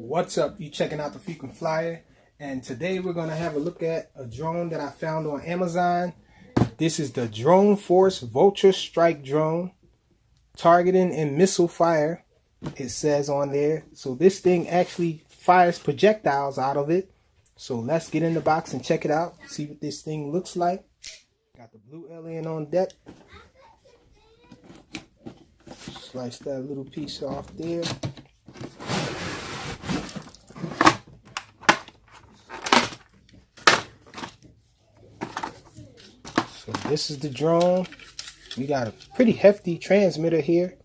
What's up? You checking out the Frequent Flyer, and today we're going to have a look at a drone that I found on Amazon. This is the Drone Force Vulture Strike Drone, targeting and missile fire, it says on there. So this thing actually fires projectiles out of it. So let's get in the box and check it out, see what this thing looks like. Got the blue alien on deck. Slice that little piece off there. So this is the drone. We got a pretty hefty transmitter here.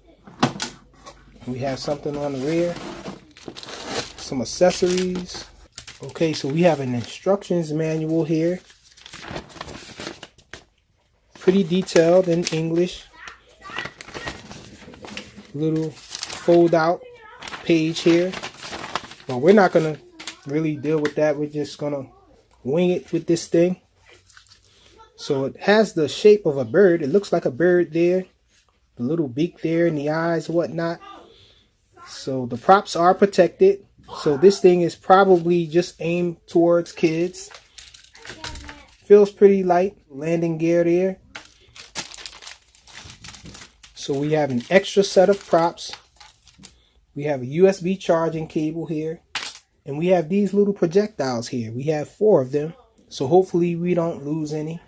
We have something on the rear, some accessories. Okay, so we have an instructions manual here. Pretty detailed in English. Little fold out page here. But we're not gonna really deal with that. We're just gonna wing it with this thing. So it has the shape of a bird. It looks like a bird there. The little beak there and the eyes and whatnot. So the props are protected. So this thing is probably just aimed towards kids. Feels pretty light. Landing gear there. So we have an extra set of props. We have a USB charging cable here. And we have these little projectiles here. We have 4 of them. So hopefully we don't lose any.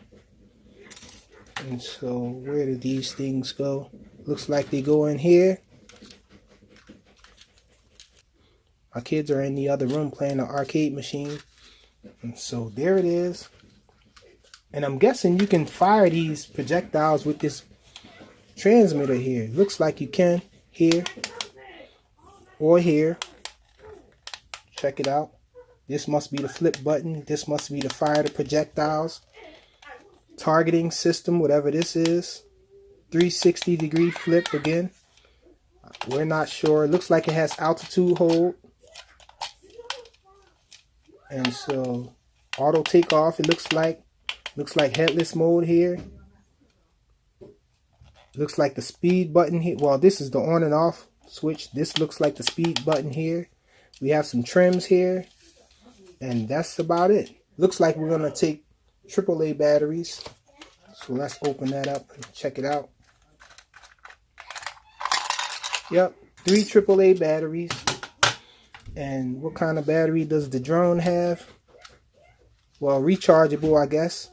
And so where do these things go? Looks like they go in here. My kids are in the other room playing the arcade machine. And so there it is. And I'm guessing you can fire these projectiles with this transmitter here. Looks like you can here or here. Check it out. This must be the flip button. This must be the fire the projectiles. Targeting system, whatever this is. 360-degree flip again. We're not sure. It looks like it has altitude hold. And so auto takeoff, it looks like headless mode here. Looks like the speed button here. Well, this is the on and off switch. This looks like the speed button here. We have some trims here. And that's about it. Looks like we're going to take AAA batteries. So let's open that up and check it out. Yep, 3 AAA batteries. And what kind of battery does the drone have? Well, rechargeable, I guess.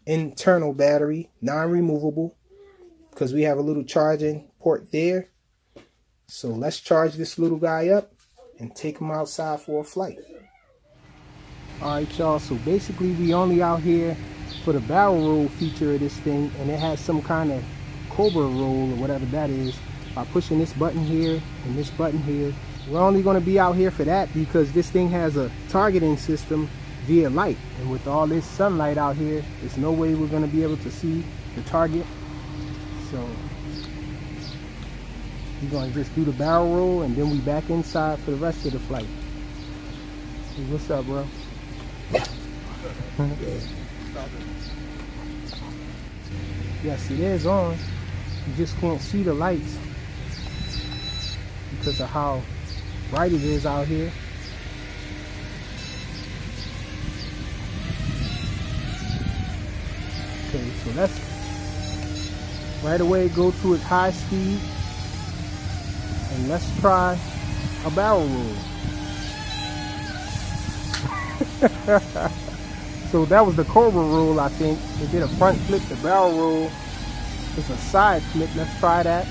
Internal battery, non-removable, because we have a little charging port there. So let's charge this little guy up and take him outside for a flight. Alright y'all, so basically we only out here for the barrel roll feature of this thing, and it has some kind of cobra roll or whatever that is by pushing this button here and this button here. We're only going to be out here for that because this thing has a targeting system via light, and with all this sunlight out here, there's no way we're going to be able to see the target. So we're going to just do the barrel roll and then we back inside for the rest of the flight. Hey, what's up, bro? Yes, it is on. You just can't see the lights because of how bright it is out here. Okay, so let's right away go to its high speed and let's try a barrel roll. So that was the cobra roll, I think. They did a front flip. The barrel roll is a side flip. Let's try that.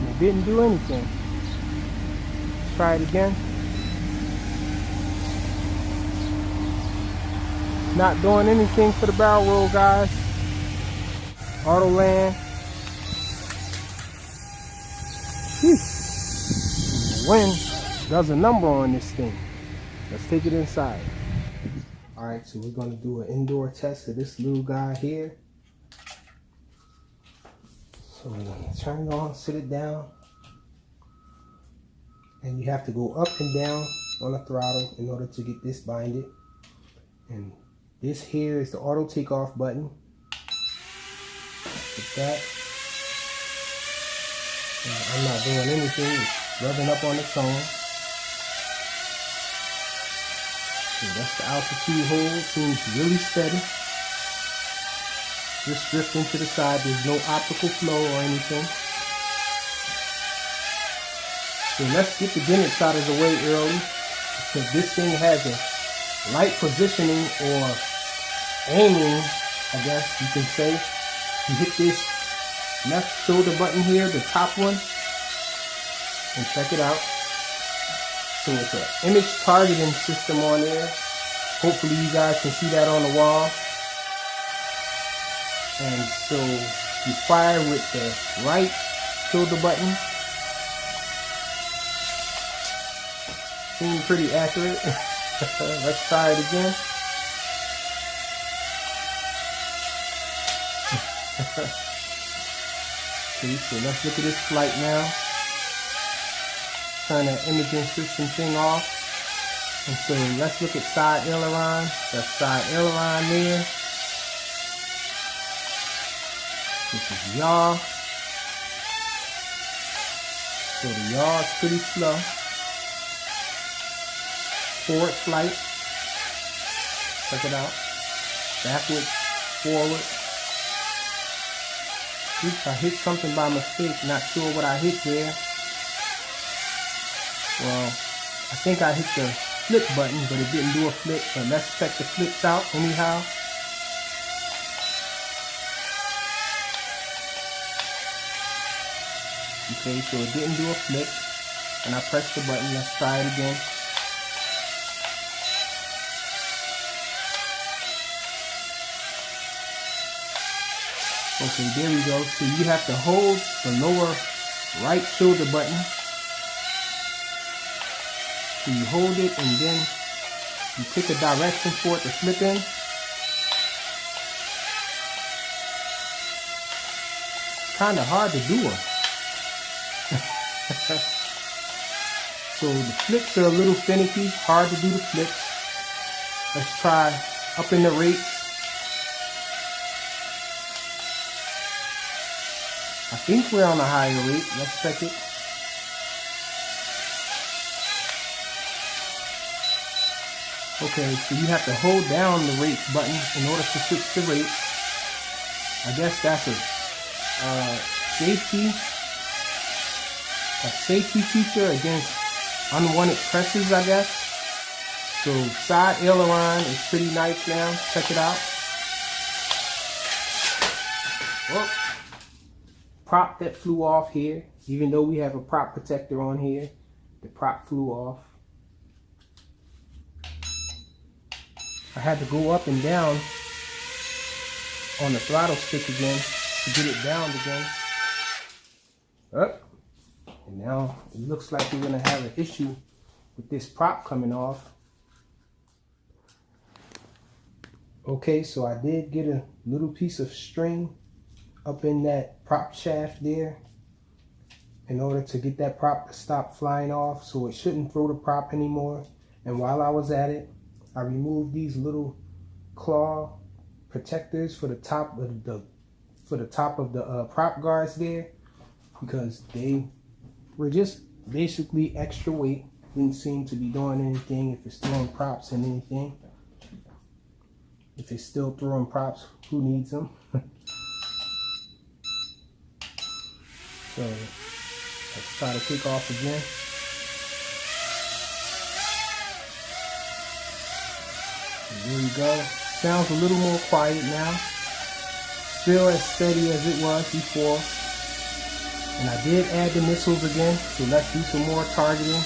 It didn't do anything. Let's try it again. Not doing anything for the barrel roll, guys. Auto land. The wind does a number on this thing. Let's take it inside. Alright, so we're going to do an indoor test of this little guy here. So we're going to turn it on, sit it down. And you have to go up and down on the throttle in order to get this binded. And this here is the auto takeoff button. Hit that. And I'm not doing anything. rubbing up on its own. So that's the altitude hold. Seems really steady. Just drifting to the side. There's no optical flow or anything. So let's get the gimmicks out of the way early, because this thing has a light positioning or aiming, I guess you can say. You hit this left shoulder button here, the top one, and check it out. So it's an image targeting system on there. Hopefully you guys can see that on the wall. And so you fire with the right shoulder button. Seems pretty accurate. Let's try it again. Okay, so let's look at this flight now. Turn that imaging system thing off. And so let's look at side aileron. That's side aileron there. This is yaw. So the yaw is pretty slow. Forward flight. Check it out. Backwards, forward. Oops, I hit something by mistake. Not sure what I hit there. Well, I think I hit the flip button, but it didn't do a flip. But let's check the flips out anyhow. Okay, so it didn't do a flip. And I pressed the button. Let's try it again. Okay, there we go. So you have to hold the lower right shoulder button. So you hold it and then you pick a direction for it to flip in. Kind of hard to do them. So the flips are a little finicky, hard to do the flips. Let's try up in the rates. I think we're on a higher rate. Let's check it. Okay, so you have to hold down the rates button in order to switch the rates. I guess that's a safety feature against unwanted presses, I guess. So side aileron is pretty nice now. Check it out. Whoop. Prop that flew off here. Even though we have a prop protector on here, the prop flew off. I had to go up and down on the throttle stick again to get it down again. Up. And now it looks like we're going to have an issue with this prop coming off. Okay, so I did get a little piece of string up in that prop shaft there in order to get that prop to stop flying off, so it shouldn't throw the prop anymore. And while I was at it, I removed these little claw protectors for the top of the prop guards there, because they were just basically extra weight. Didn't seem to be doing anything if it's throwing props and anything. If it's still throwing props, who needs them? So let's try to kick off again. And there we go. Sounds a little more quiet now. Still as steady as it was before. And I did add the missiles again, so let's do some more targeting.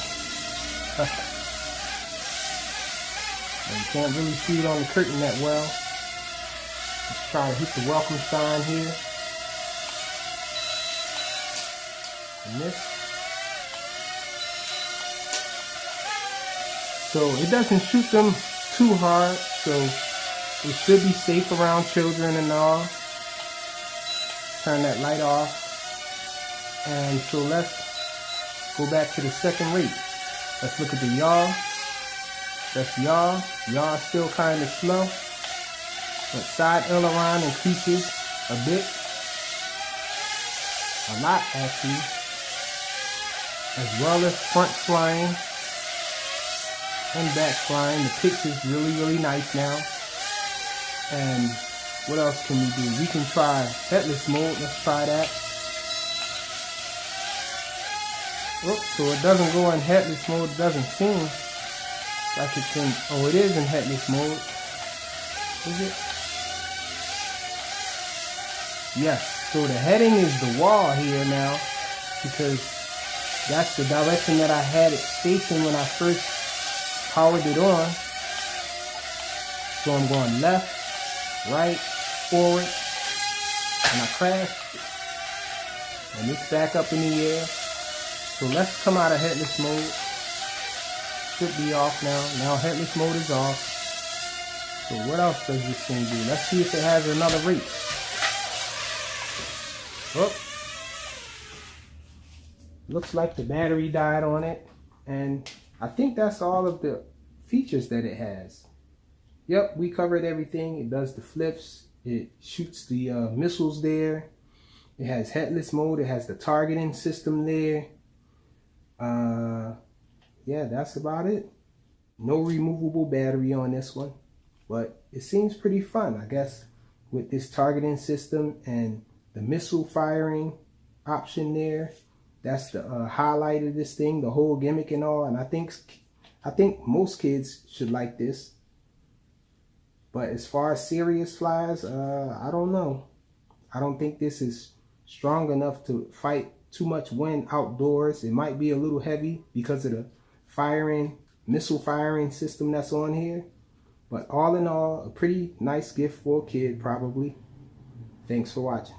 You can't really see it on the curtain that well. Let's try to hit the welcome sign here. And this. So it doesn't shoot them too hard, so it should be safe around children and all. Turn that light off. And so let's go back to the second rate. Let's look at the yaw. That's yaw. Yaw is still kind of slow, but side aileron increases a bit. A lot, actually. as well as front flying and back flying. The picture's really nice now. And what else can we do? We can try headless mode. Let's try that. Oops, so it doesn't go in headless mode. It doesn't seem like it can. Oh, it is in headless mode. Is it? Yes. So the heading is the wall here now, because that's the direction that I had it facing when I first powered it on. So I'm going left, right, forward, and I crashed it. And it's back up in the air. So let's come out of headless mode. Should be off now. Now headless mode is off. So what else does this thing do? Let's see if it has another rate. Oh. Looks like the battery died on it. And I think that's all of the features that it has. Yep, we covered everything. It does the flips. It shoots the missiles there. It has headless mode. It has the targeting system there. Yeah, that's about it. No removable battery on this one, but it seems pretty fun, I guess, with this targeting system and the missile firing option there. That's the highlight of this thing, the whole gimmick and all. And I think most kids should like this. But as far as serious flies, I don't know. I don't think this is strong enough to fight too much wind outdoors. It might be a little heavy because of the missile firing system that's on here. But all in all, a pretty nice gift for a kid probably. Thanks for watching.